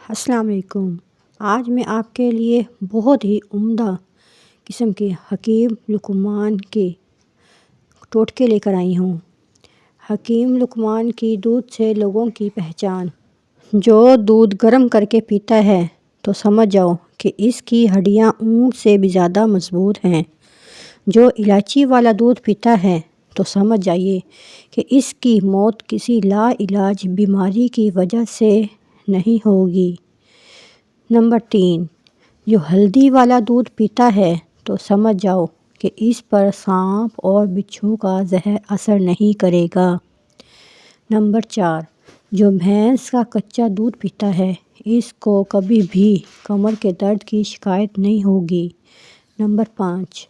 السلام علیکم۔ آج میں آپ کے لیے بہت ہی عمدہ قسم کے حکیم لقمان کے ٹوٹکے لے کر آئی ہوں۔ حکیم لقمان کی دودھ سے لوگوں کی پہچان۔ جو دودھ گرم کر کے پیتا ہے تو سمجھ جاؤ کہ اس کی ہڈیاں اونٹ سے بھی زیادہ مضبوط ہیں۔ جو الائچی والا دودھ پیتا ہے تو سمجھ جائیے کہ اس کی موت کسی لا علاج بیماری کی وجہ سے نہیں ہوگی۔ نمبر 3، جو ہلدی والا دودھ پیتا ہے تو سمجھ جاؤ کہ اس پر سانپ اور بچھو کا زہر اثر نہیں کرے گا۔ نمبر 4، جو بھینس کا کچا دودھ پیتا ہے اس کو کبھی بھی کمر کے درد کی شکایت نہیں ہوگی۔ نمبر 5،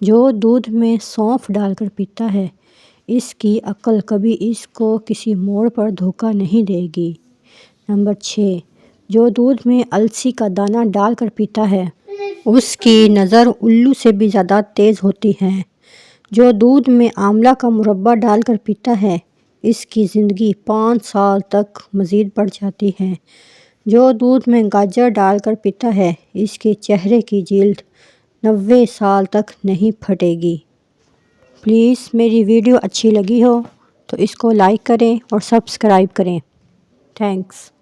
جو دودھ میں سونف ڈال کر پیتا ہے اس کی عقل کبھی اس کو کسی موڑ پر دھوکہ نہیں دے گی۔ نمبر 6، جو دودھ میں السی کا دانہ ڈال کر پیتا ہے اس کی نظر الو سے بھی زیادہ تیز ہوتی ہے۔ جو دودھ میں آملہ کا مربع ڈال کر پیتا ہے اس کی زندگی 5 سال تک مزید بڑھ جاتی ہے۔ جو دودھ میں گاجر ڈال کر پیتا ہے اس کے چہرے کی جلد 90 سال تک نہیں پھٹے گی۔ پلیز میری ویڈیو اچھی لگی ہو تو اس کو لائک کریں اور سبسکرائب کریں۔ تھینکس۔